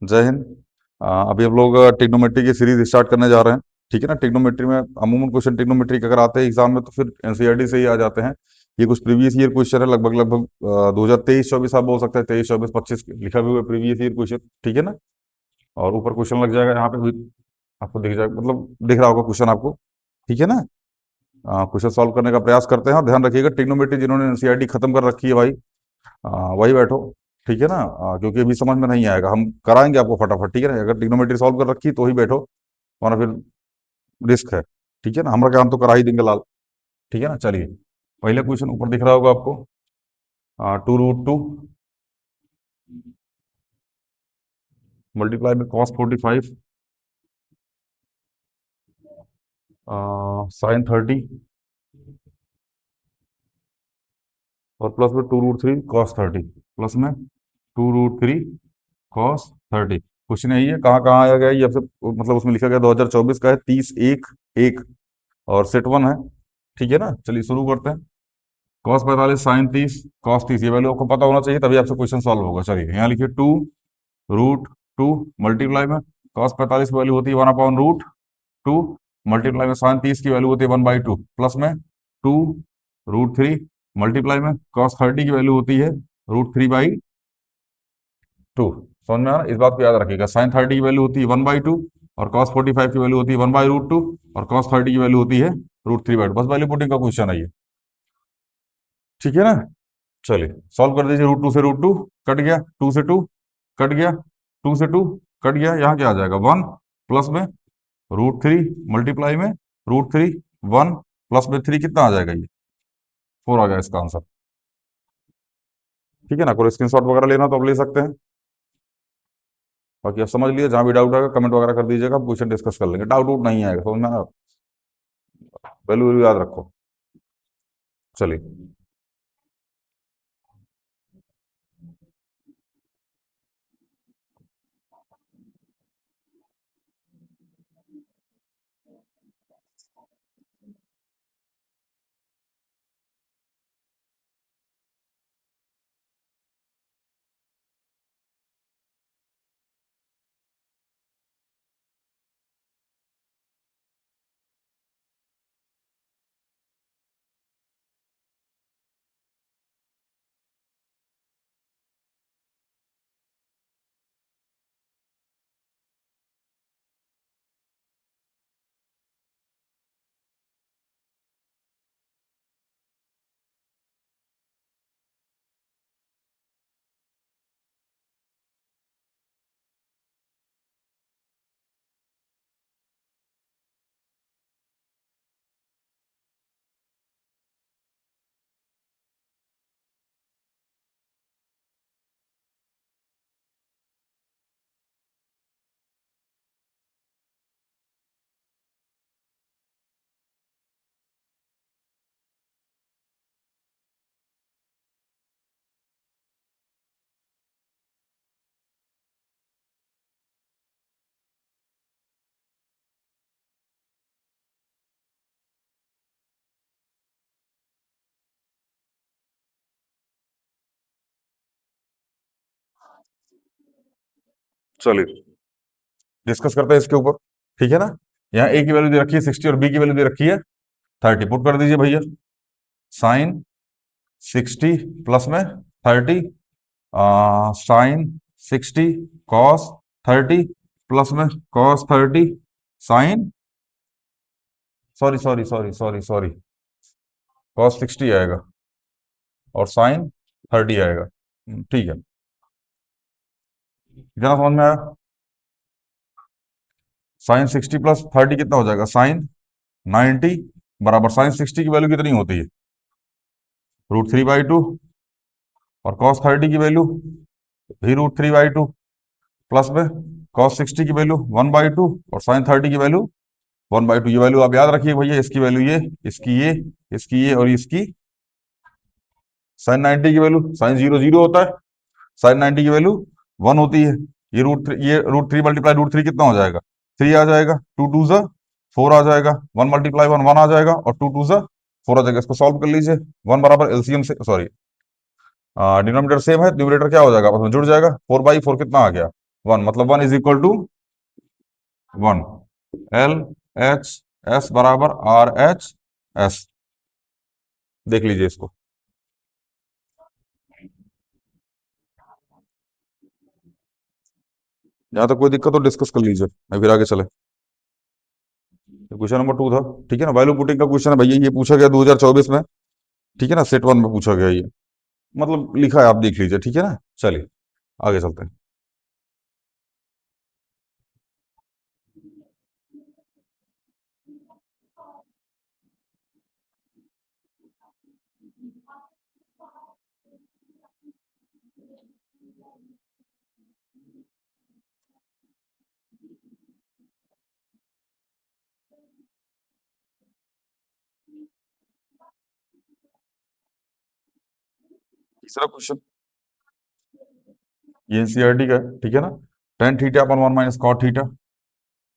जय हिंद। अभी हम लोग ट्रिग्नोमेट्री की सीरीज स्टार्ट करने जा रहे हैं। ठीक है ना। ट्रिग्नोमेट्री में अमूमन क्वेश्चन ट्रिग्नोमेट्री के अगर आते हैं एग्जाम में तो फिर एनसीईआरटी से ही आ जाते हैं। ये कुछ प्रीवियस ईयर क्वेश्चन है, लगभग लगभग 2023-24 आप बोल सकते हैं, 23-24-25 लिखा भी हुआ प्रीवियस ईयर क्वेश्चन। ठीक है ना। और ऊपर क्वेश्चन लग जाएगा यहाँ पे भी, आपको दिख जाएगा, मतलब दिख रहा होगा क्वेश्चन आपको। ठीक है ना। क्वेश्चन सॉल्व करने का प्रयास करते हैं और ध्यान रखिएगा ट्रिग्नोमेट्री जिन्होंने एनसीईआरटी खत्म कर रखी है भाई, वही बैठो। ठीक है ना। क्योंकि अभी समझ में नहीं आएगा, हम कराएंगे आपको फटाफट। ठीक है ना। अगर ट्रिग्नोमेट्री सॉल्व कर रखी तो ही बैठो, वरना फिर रिस्क है। ठीक है ना। हमारा काम तो करा ही देंगे लाल। ठीक है ना। चलिए, पहले क्वेश्चन ऊपर दिख रहा होगा आपको। 2√2 मल्टीप्लाई में cos 45 sin 30 और प्लस में 2√3 cos 30, प्लस में 2√3 cos 30। क्वेश्चन यही है, कहाँ कहाँ आया गया ये आपसे, मतलब उसमें लिखा गया 2024 का है, 30 1 1 और सेट 1 है। ठीक है ना। चलिए शुरू करते हैं। cos 45 sin 30 cos 30, ये वैल्यू आपको पता होना चाहिए, तभी आपसे क्वेश्चन सॉल्व होगा। चलिए यहाँ लिखिए 2√2 मल्टीप्लाई में cos 45 की वैल्यू होती है 1/√2, मल्टीप्लाई में sin 30 की वैल्यू होती है 1/2, प्लस में 2√3 मल्टीप्लाई में cos 30 की वैल्यू होती है √3/2। समझ में आ रहा है? इस बात को याद रखिएगा, sin 30 की वैल्यू होती है 1/2 और cos 45 की वैल्यू होती है 1/√2 और cos 30 की वैल्यू होती है √3/2। बस वैल्यू पुटिंग का क्वेश्चन है ये। ठीक है ना। चलिए सॉल्व कर दीजिए। √2 से √2 कट गया, 2 से 2 कट गया, 2 से 2 कट गया, यहाँ क्या आ जाएगा 1, प्लस में √3 मल्टीप्लाई में √3 1 प्लस में 3 कितना आ जाएगा ये 4 आ गया इसका आंसर। ठीक है ना। कोई स्क्रीनशॉट वगैरह लेना तो आप ले सकते हैं। बाकी आप समझ लिए, जहाँ भी डाउट आएगा कमेंट वगैरह कर दीजिएगा, हम क्वेश्चन डिस्कस कर लेंगे। डाउट नहीं आएगा, समझ में आया? वैल्यू वैल्यू याद रखो। चलिए चलिए डिस्कस करते हैं इसके ऊपर। ठीक है ना। यहाँ ए की वैल्यू दे रखी है 60 और बी की वैल्यू दे रखी है 30। पुट कर दीजिए भैया। sin 60 प्लस में 30, sin 60 cos 30 प्लस में cos 30 साइन, सॉरी cos 60 आएगा और sin 30 आएगा। ठीक है। कितना समझ में आया? sin 60 प्लस 30 कितना हो जाएगा sin 90 बराबर sin 60 की वैल्यू कितनी होती है √3/2 और cos 30 की वैल्यू भी √3/2 प्लस में cos 60 की वैल्यू 1/2 और sin 30 की वैल्यू 1/2। ये वैल्यू आप याद रखिए भैया, इसकी वैल्यू ये, इसकी ये और इसकी। sin 90 की वैल्यू sin 0 0 होता है, sin 90 की वैल्यू 1 होती है। ये √3 कितना हो जाएगा 3 आ जाएगा, 2 2 4 आ जाएगा, 1 × 1 1 आ जाएगा और 2 2 4 आ जाएगा। इसको सॉल्व कर लीजिए। 1 बराबर एलसीएम से, सॉरी डिनोमिनेटर सेम है, न्यूमरेटर क्या हो जाएगा आपस में जुड़ जाएगा। 4/4 कितना आ गया वन, मतलब one is equal to one. L H S बराबर आर एच एस। देख लीजिए इसको। यहाँ तक कोई दिक्कत हो डिस्कस कर लीजिए, मैं फिर आगे चले। क्वेश्चन नंबर टू था, ठीक है ना, वैल्यू पुटिंग का क्वेश्चन है भैया, ये पूछा गया 2024 में, ठीक है ना, सेट वन में पूछा गया ये, मतलब लिखा है, आप देख लीजिए, ठीक है ना। चलिए आगे चलते हैं। तीसरा क्वेश्चन, ये एनसीईआरटी का है, ठीक है ना। Tan theta upon one minus cot theta,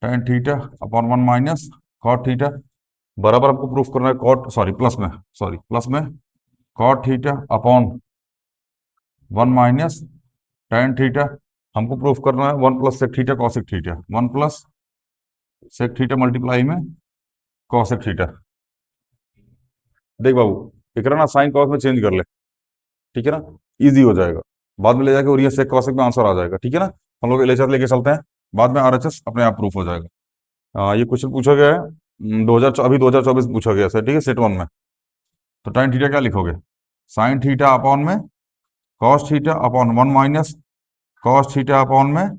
tan theta upon one minus cot theta बराबर हमको प्रूफ करना है कॉट, सॉरी प्लस में, सॉरी प्लस में cot theta upon one minus tan theta. हमको प्रूफ करना है one plus sec theta cosec theta, one plus sec theta multiply में कॉसेक थीटा। देख बाबू, इकरा ना साइन कॉस में चेंज कर ले, ठीक है ना, इजी हो जाएगा। बाद में ले जाके और ये सेक कॉसेक में आंसर आ जाएगा, ठीक है ना। हम लोग लेकर लेके चलते हैं, बाद में आरएचएस अपने आप प्रूफ हो जाएगा। ये क्वेश्चन पूछा गया है 2000, अभी 2024 पूछा गया है, ठीक है, सेट वन में। तो टाइन थीटा क्या लिखोगे, साइन थीटा अपॉन में cos theta upon one minus cos theta upon में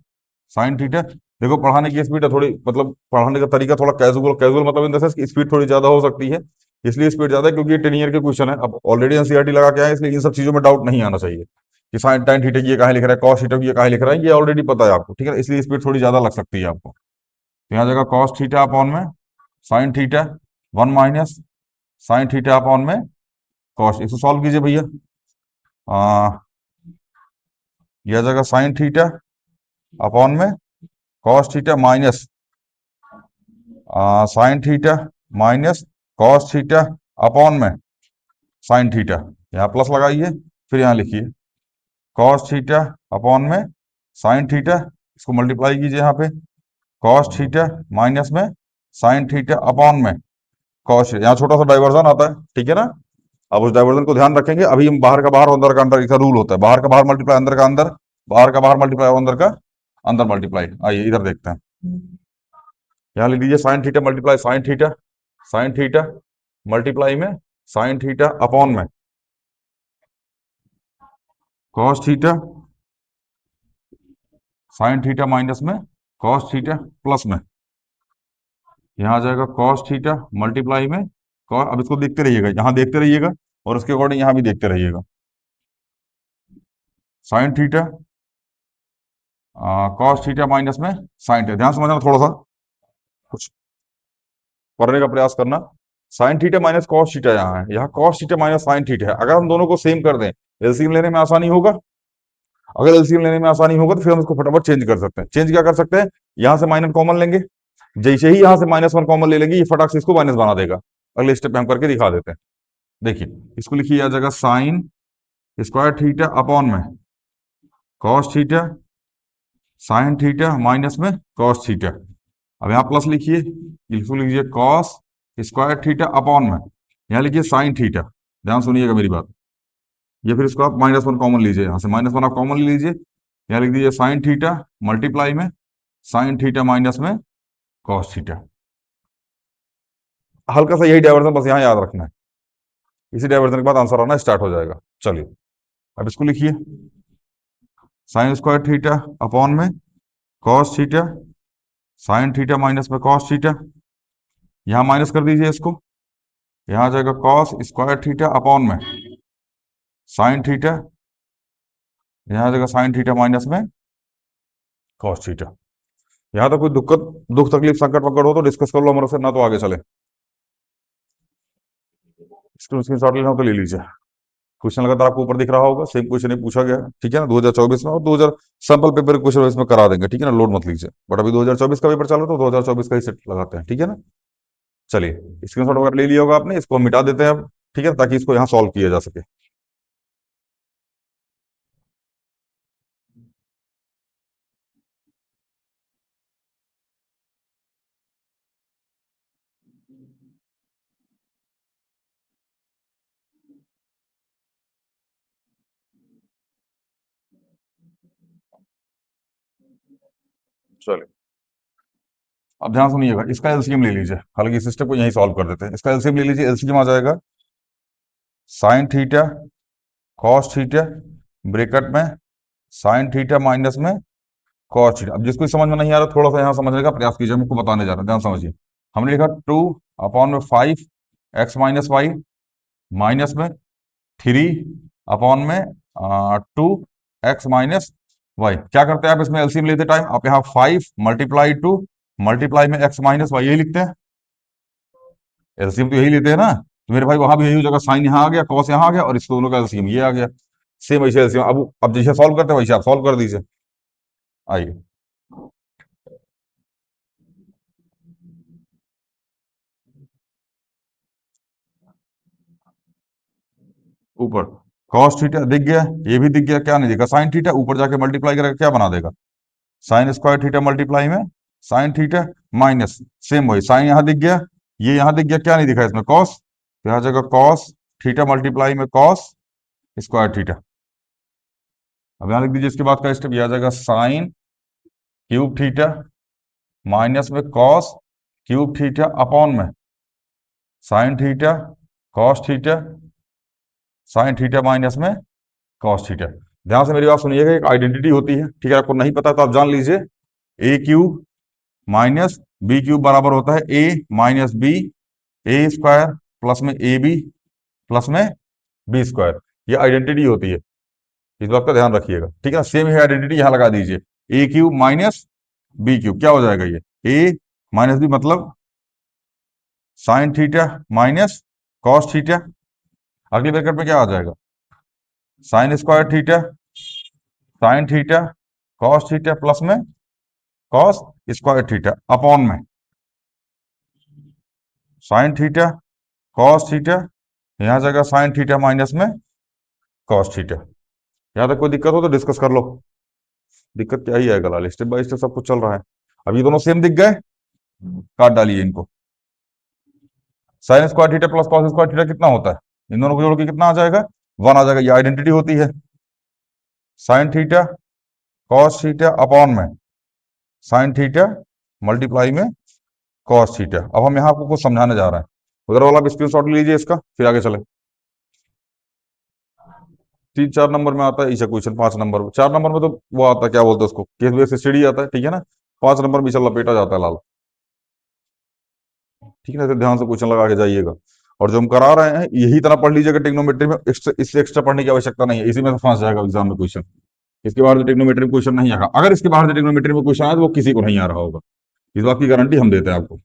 साइन थीटा। देखो पढ़ाने की स्पीड है थोड़ी, मतलब पढ़ाने का तरीका थोड़ा कैजुअल, कैजुअल मतलब इन द सेंस कि स्पीड थोड़ी ज्यादा हो सकती है, इसलिए स्पीड ज्यादा है क्योंकि ये 10 ईयर के क्वेश्चन है, अब ऑलरेडी एनसीईआरटी लगा के आए, इसलिए इन सब चीजों में डाउट नहीं आना चाहिए कि साइन टाइन थीटा की ये कहाँ लिख रहा है, कॉस थीटा की ये कहाँ लिख रहा है, ये ऑलरेडी पता है आपको, ठीक है, इसलिए स्पीड थोड़ी ज्यादा लग सकती है आपको। तो यहाँ जगह कॉस थीटा अपॉन में sine theta one minus sine theta upon में कॉस, इसको सॉल्व कीजिए भैया। आ, यह जगह साइन थीटा अपॉन में cos theta minus sine theta minus cos theta upon में साइन थीटा, यहाँ प्लस लगाइए, फिर यहाँ लिखिए कॉस थीटा अपॉन में साइन थीटा, इसको मल्टीप्लाई कीजिए यहाँ पे, कॉस थीटा माइनस में साइन थीटा अपॉन में कॉस, यहाँ छोटा सा डाइवर्जन आता है, ठीक है ना। अब उस डाइवर्जन को ध्यान रखेंगे, अभी हम बाहर का बाहर अंदर का अंदर, इसका रूल होता है, बाहर का बाहर मल्टीप्लाई अंदर का अंदर, बाहर का बाहर मल्टीप्लाई अंदर का अंदर मल्टीप्लाई। आइए इधर देखते हैं, यहाँ लिख लीजिए sign theta multiply sign theta multiply में साइन थीटा अपॉन में cos theta sine theta minus में कॉस थीटा प्लस में, यहाँ आ जाएगा कॉस थीटा मल्टीप्लाई में अब इसको देखते रहिएगा, यहाँ देखते रहिएगा और उसके अकॉर्डिंग यहाँ भी देखते रहिएगा, sign theta cos theta minus में साइन थीटा, ध्यान समझना, थोड़ा सा कुछ पढ़ने का प्रयास करना। Sine theta minus cos theta यहाँ है, यहाँ cos theta minus sine theta है, अगर हम दोनों को सेम कर दें एलसीएम लेने में आसानी होगा, अगर एलसीएम लेने में आसानी होगा तो फिर हम इसको फटाफट चेंज कर सकते हैं। चेंज क्या कर सकते हैं, यहाँ से माइनस कॉमन लेंगे, जैसे ही यहाँ से माइनस वन कॉमन ले लेंगे ये फटाक से इसको माइनस बना देगा। अगले स्टेप में हम करके दिखा देते हैं। देखिए इसको लिखिए आ जाएगा साइन स्क्वायर थीटा अपॉन में cos theta sine theta minus में कॉस थीटा। अब यहाँ प्लस लिखिए, इसको लीजिए कॉस स्क्वायर थीटा अपॉन में, यहाँ लिखिए साइन थीटा, ध्यान सुनिएगा मेरी बात, ये फिर इसको आप माइनस वन कॉमन लीजिए, यहाँ से माइनस वन आप कॉमन ले लीजिए, यहाँ लिख दीजिए साइन थीटा मल्टीप्लाई में साइन थीटा माइनस में कॉस थीटा। हल्का सा यही डायवर्जन बस यहाँ याद रखना है, इसी डायवर्जन के बाद आंसर आना स्टार्ट हो जाएगा। चलिए अब इसको लिखिए साइन स्क्वायर थीटा अपॉन में cos theta sine theta minus में कॉस थीटा, यहाँ माइनस कर दीजिए इसको, यहाँ आ जाएगा कॉस स्क्वायर थीटा अपॉन में साइन थीटा, यहाँ आ जाएगा साइन थीटा माइनस में कॉस थीटा। यहाँ तो कोई दिक्कत दुख तकलीफ संकट वकट हो तो डिस्कस कर लो हमारे से, ना तो आगे चले। स्क्रीन शॉट लेना हो तो ले लीजिए। क्वेश्चन लगातार आपको ऊपर दिख रहा होगा, सेम क्वेश्चन ही पूछा गया है, ठीक है ना, 2024 में, और 2000 सैंपल पेपर क्वेश्चन इसमें करा देंगे, ठीक है ना, लोड मत लीजिए, बट अभी 2024 का पेपर चल रहा है तो 2024 का ही सेट लगाते हैं, ठीक है ना। चलिए स्क्रीनशॉट वगैरह ले लिया होगा आपने, इसको हम मिटा देते हैं अब, ठीक है, ताकि इसको यहाँ सॉल्व किया जा सके। चलिए, अब ध्यान सुनिएगा, इसका एलसीएम ले लीजिए, हालांकि इस सिस्टम को यहीं सॉल्व कर देते हैं। इसका एलसीएम ले लीजिए, एलसीएम आ जाएगा sign theta cos theta bracket में साइन थीटा माइनस में कॉस थीटा। अब जिसको समझ में नहीं आ रहा, थोड़ा सा यहाँ समझने का प्रयास कीजिए, मैं आपको बताने जा रहा हूँ, ध्यान समझिए। हमने लिखा 2/5 x - y माइनस में 3/2 x - y। क्या करते हैं आप इसमें एलसीएम लेते टाइम? आप यहाँ 5 × 2 × x - y यही लिखते हैं, एलसीएम तो यही लेते हैं ना। तो मेरे भाई वहां भी यही हो जाएगा, साइन यहाँ आ गया, कॉस यहाँ आ गया, और इस दोनों का एलसीएम ये आ गया। सेम ऐसे एलसीएम अब जैसे सॉल्व करते हैं वैसे आप सॉल्व कर दीजिए। आइए, ऊपर कॉस थीटा दिख गया, ये भी दिख गया, क्या नहीं दिखा? Sine theta. ऊपर जाके मल्टीप्लाई करेगा क्या बना देगा? साइन स्क्वायर थीटा मल्टीप्लाई में साइन थीटा माइनस, सेम वही साइन यहाँ दिख गया, ये यहाँ दिख गया, क्या नहीं दिखा इसमें? कॉस। तो यहाँ जगह कॉस थीटा मल्टीप्लाई में कॉस स्क्वायर थीटा। अब यहाँ लिख दीजिए, इसके बाद का स्टेप यह आ जाएगा साइन क्यूब थीटा माइनस में कॉस क्यूब थीटा अपॉन में sine theta cos theta sine theta minus में कॉस थीटा। ध्यान से मेरी बात सुनिएगा, एक आइडेंटिटी होती है, ठीक है? आपको नहीं पता तो आप जान लीजिए, ए क्यूब माइनस बी क्यूब बराबर होता है ए माइनस बी, ए स्क्वायर प्लस में ए बी प्लस में बी स्क्वायर। ये आइडेंटिटी होती है, इस बात का ध्यान रखिएगा, ठीक है ना? सेम है आइडेंटिटी यहां लगा दीजिए, ए क्यूब माइनस बी क्यूब क्या हो जाएगा? ये ए माइनस बी मतलब sine theta minus cos theta. अगली ब्रैकेट में क्या आ जाएगा? Sine square theta sine theta cos theta plus में कॉस स्क्वायर थीटा अपॉन में साइन थीटा कॉस थीटा, यहां जगह साइन थीटा माइनस में कॉस थीटा। यहां तक कोई दिक्कत हो तो डिस्कस कर लो। दिक्कत क्या ही आएगा, लाल स्टेप बाय स्टेप सब कुछ चल रहा है। अब ये दोनों सेम दिख गए, काट डालिए इनको। Sine square theta plus cos square theta कितना होता है? इन दोनों को जोड़ के कितना आ जाएगा? 1 आ जाएगा। ये आइडेंटिटी होती है, sign theta cos theta upon में साइन थीटा मल्टीप्लाई में कॉस थीटा। अब हम यहाँ आपको कुछ समझाने जा रहे हैं, उधर वाला भी स्क्रीनशॉट लीजिए इसका, फिर आगे चले। 3-4 नंबर में आता है ऐसा क्वेश्चन, 5 नंबर में, 4 नंबर में तो वो आता है, क्या बोलते हैं उसको, केस बेस स्टडी आता है, ठीक है ना? 5 नंबर में चल लपेटा जाता है लाल, ठीक है ना? तो ध्यान से क्वेश्चन लगा के जाइएगा, और जो हम करा रहे हैं यही तरह पढ़ लीजिएगा ट्रिग्नोमेट्री में, इससे एक्स्ट्रा पढ़ने की आवश्यकता नहीं है, इसी में से फंस जाएगा एग्जाम में क्वेश्चन। इसके बाहर ट्रिग्नोमेट्री में क्वेश्चन नहीं आएगा, अगर इसके बाहर ट्रिग्नोमेट्री में क्वेश्चन आया तो वो किसी को नहीं आ रहा होगा, इस बात की गारंटी हम देते हैं आपको।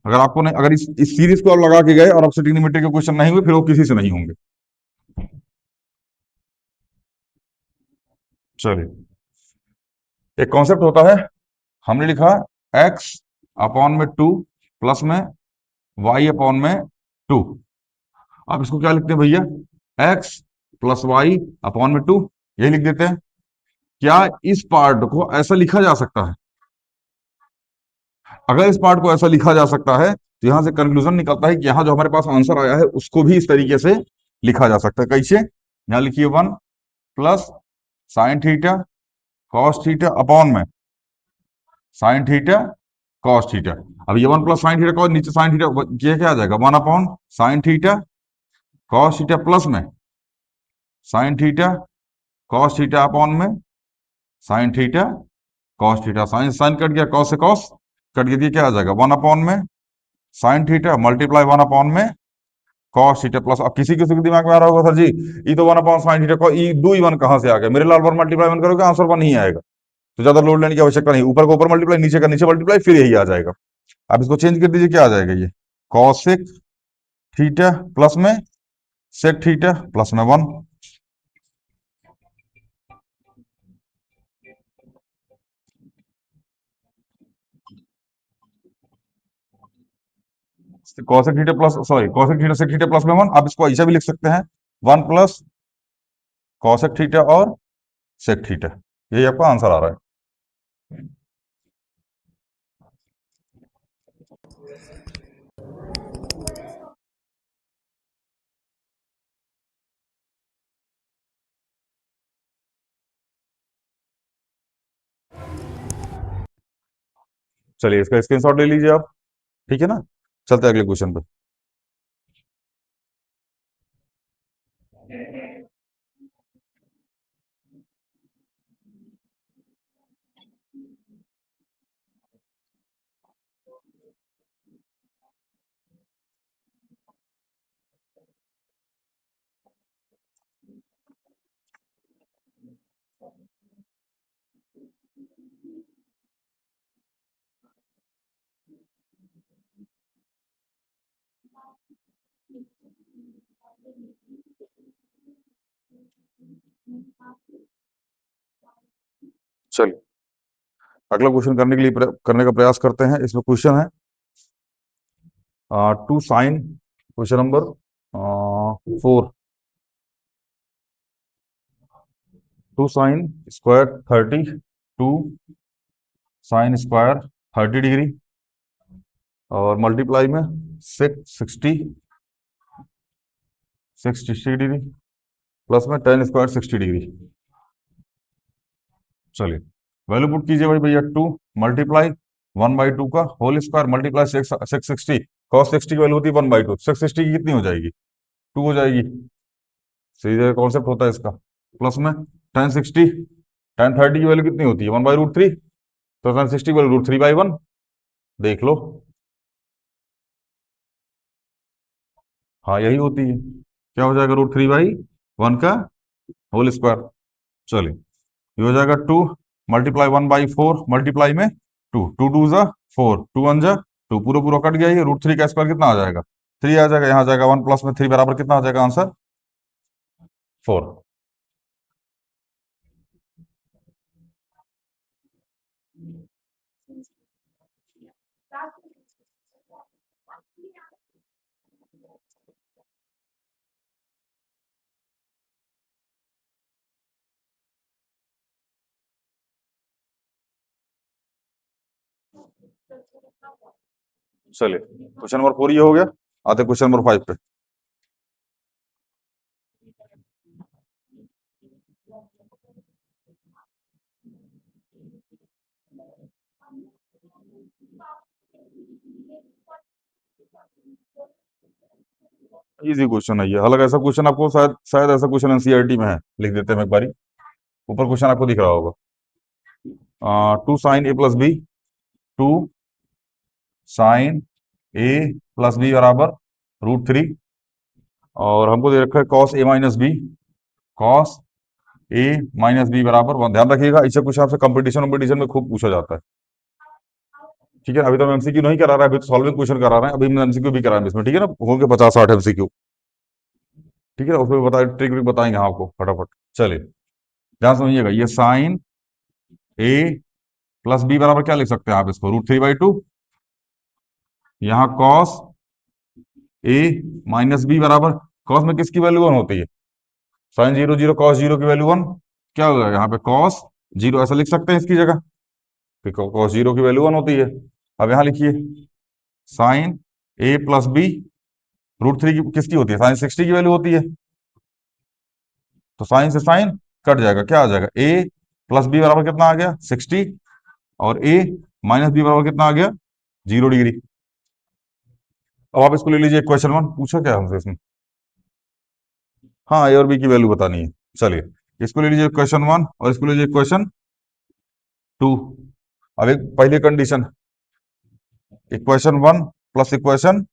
अगर आपको नहीं, अगर इस सीरीज को आप लगा के गए और आपसे ट्रिग्नोमेट्री के क्वेश्चन नहीं हुए, फिर वो किसी से नहीं होंगे। चलिए, एक कॉन्सेप्ट होता है, हमने लिखा x अपॉन में 2 प्लस में y अपॉन में 2। आप इसको क्या लिखते हैं भैया? x प्लस वाई अपॉन में 2, यही लिख देते हैं। क्या इस पार्ट को ऐसा लिखा जा सकता है? अगर इस पार्ट को ऐसा लिखा जा सकता है तो यहां से कंक्लूजन निकलता है कि यहां जो हमारे पास आंसर आया है उसको भी इस तरीके से लिखा जा सकता है। कैसे? यहां लिखिए 1 plus sine theta cos theta upon में साइन थीटा कॉस थीटा। अब ये 1 प्लस साइन थीटा कॉस, नीचे साइन थीटा, ये क्या आ जाएगा? 1 upon sine theta cos theta plus में sine theta cos theta upon में sine theta cos theta. Sine sine cut गया, कॉस से कॉस कट गया, ये क्या आ जाएगा? 1 अपॉन में साइन थीटा मल्टीप्लाई 1 अपॉन में कॉस थीटा प्लस। अब किसी किसी के दिमाग में आ रहा होगा, सर जी ये तो 1 अपॉन साइन थीटा को ई दो ही 1 कहां से आ गया? मेरे लाल 1 मल्टीप्लाई 1 करोगे आंसर 1 ही आएगा, तो ज्यादा लोड लेने की आवश्यकता नहीं, ऊपर का ऊपर मल्टीप्लाई नीचे का नीचे मल्टीप्लाई फिर यही आ जाएगा। आप इसको चेंज कर दीजिए, क्या आ जाएगा? ये कॉसेक थीटा प्लस में सेक थीटा प्लस में 1। Cosec theta plus, sorry, cosec theta sec theta plus में 1। आप इसको ऐसा भी लिख सकते हैं, 1 प्लस कॉसेक थीटा और सेक थीटा, यही आपका आंसर आ रहा है। चलिए इसका स्क्रीनशॉट ले लीजिए आप। ठीक है ना, चलते हैं अगले क्वेश्चन पे। चलिए अगला क्वेश्चन करने के लिए करने का प्रयास करते हैं। इसमें क्वेश्चन है two sine, question number 4, two sine square 30, two sine square 30 degree और मल्टीप्लाई में 660 डिग्री प्लस में टेन स्क्वायर 60 डिग्री। चलिए वैल्यू पुट कीजिए भाई भैया। टू मल्टीप्लाई 1/2 का होल स्क्वायर मल्टीप्लाई 660, कॉस 60 की वैल्यू होती है 1/2, 660 की कितनी हो जाएगी, 2 हो जाएगी। सीधे कॉन्सेप्ट होता है इसका। प्लस में टेन 30 की वैल्यू कितनी होती है 1/√3, तो टेन 60 की वैल्यू √3/1। देख लो, हाँ यही होती है। क्या हो जाएगा √3/1 का होल स्क्वायर। चलिए ये हो जाएगा 2 मल्टीप्लाई 1/4 मल्टीप्लाई में 2, 2 2 जा 4, 2 1 जा 2, पूरा पूरा कट गया। ये √3 का स्क्वायर कितना आ जाएगा, 3 आ जाएगा। यहाँ आ जाएगा 1 प्लस में 3 बराबर कितना आ जाएगा आंसर, 4। चलिए क्वेश्चन नंबर 4 ये हो गया। आते क्वेश्चन नंबर 5 पे। इजी क्वेश्चन है ये, हालांकि ऐसा क्वेश्चन आपको शायद शायद ऐसा क्वेश्चन एनसीईआरटी में है, लिख देते हैं हम एक बारी। ऊपर क्वेश्चन आपको दिख रहा होगा, two sine A plus B, two sine A plus B बराबर √3, और हमको दे रखा है cos A minus B, cos A minus B बराबर 1। ध्यान रखिएगा इससे कुछ आपसे कंपटीशन वंपटीशन में खूब पूछा जाता है। ठीक है, अभी तो हम एमसीक्यू नहीं करा रहे हैं, अभी तो सॉल्विंग क्वेश्चन करा रहे हैं, अभी हम एमसीक्यू भी कराएंगे इसमें। ठीक है ना, होंगे 50-60 एमसीक्यू। ठीक है, उसमें बता ट्रिक व्रिक बताएंगे हाँ आपको फटाफट। चलिए ध्यान समझिएगा, ये साइन ए प्लस बी बराबर क्या लिख सकते हैं आप इसको, √3/2। यहाँ कॉस ए माइनस बी बराबर, कॉस में किसकी वैल्यू 1 होती है, साइन 0 0 कॉस 0 की वैल्यू 1। क्या होगा यहाँ पे कॉस 0 ऐसा लिख सकते हैं इसकी जगह, कॉस 0 की वैल्यू 1 होती है। अब यहाँ लिखिए साइन ए प्लस बी, √3 की किसकी होती है, साइन 60 की वैल्यू होती है। तो साइन से साइन कट जाएगा, क्या आ जाएगा, ए प्लस बी बराबर कितना आ गया 60, और ए माइनस बी बराबर कितना आ गया 0 डिग्री। अब आप इसको ले लीजिए क्वेश्चन 1, पूछा क्या हमसे इसमें, हाँ ए और बी की वैल्यू बतानी है। चलिए इसको ले लीजिए क्वेश्चन 1 और इसको ले लीजिए क्वेश्चन 2। अब एक पहली कंडीशन, इक्वेशन 1 प्लस इक्वेशन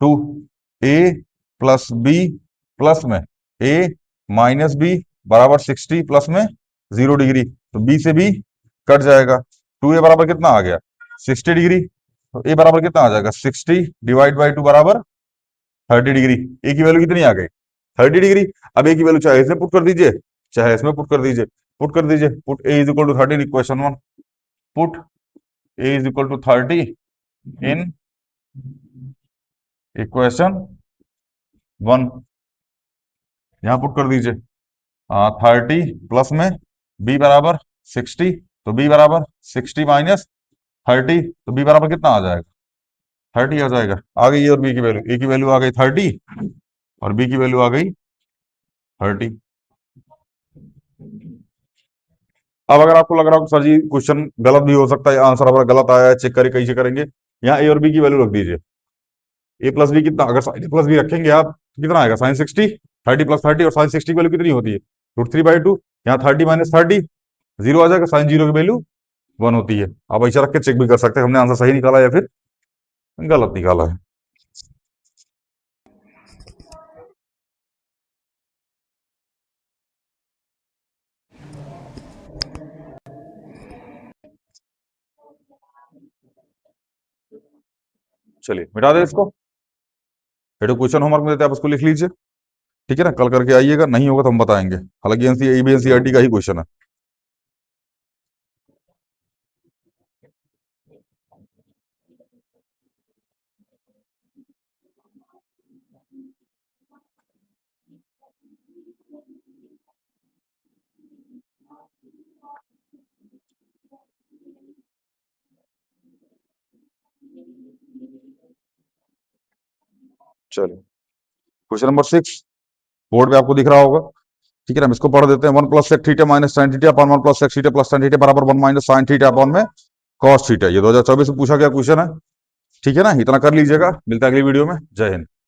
2, ए प्लस बी प्लस में ए माइनस बी बराबर 60 प्लस में 0 डिग्री, तो बी से बी कट जाएगा। 2a बराबर कितना आ गया 60 डिग्री, तो ए बराबर कितना आ जाएगा 60 डिवाइड बाई 2 बराबर 30 डिग्री। ए की वैल्यू कितनी आ गई 30 डिग्री। अब ए की वैल्यू चाहे इसमें पुट कर दीजिए चाहे इसमें पुट कर दीजिए, पुट कर दीजिए, put A is equal to 30 equation 1, put A is equal to 30 in equation 1, यहाँ पुट कर दीजिए 30 प्लस में बी बराबर 60, तो बी बराबर 60 - 30, तो बी बराबर कितना आ जाएगा 30 आ जाएगा। आ गई, और बी की वैल्यू, ए की वैल्यू आ गई 30 और बी की वैल्यू आ गई 30। अब अगर आपको लग रहा हो कि सर जी क्वेश्चन गलत भी हो सकता है, आंसर हमारा गलत आया है, चेक करें कैसे करेंगे, यहाँ ए और बी की वैल्यू रख दीजिए। ए प्लस बी कितना, अगर साइन ए प्लस बी रखेंगे आप तो कितना आएगा, साइन 60, 30 प्लस 30, और साइन 60 की वैल्यू कितनी होती है, √3/2। यहाँ 30 माइनस 30 जीरो आ जाएगा, साइन जीरो की वैल्यू 1 होती है। आप ऐसा रख के चेक भी कर सकते हैं हमने आंसर सही निकाला या फिर गलत निकाला है। चलिए मिटा दें इसको, ये तो क्वेश्चन होमवर्क में देते हैं, आप उसको लिख लीजिए। ठीक है ना, कल करके आइएगा, नहीं होगा तो हम बताएंगे, हालांकि एनसीईआरटी का ही क्वेश्चन है। चलिए क्वेश्चन नंबर 6 बोर्ड पे आपको दिख रहा होगा। ठीक है ना, हम इसको पढ़ देते हैं। 1 + sec theta minus sine theta upon 1 + sec theta plus sine theta बराबर 1 माइनस साइन थीटा अपॉन में कॉस थीटा। ये 2024 में पूछा गया क्वेश्चन है। ठीक है ना, इतना कर लीजिएगा, मिलता है अगली वीडियो में। जय हिंद।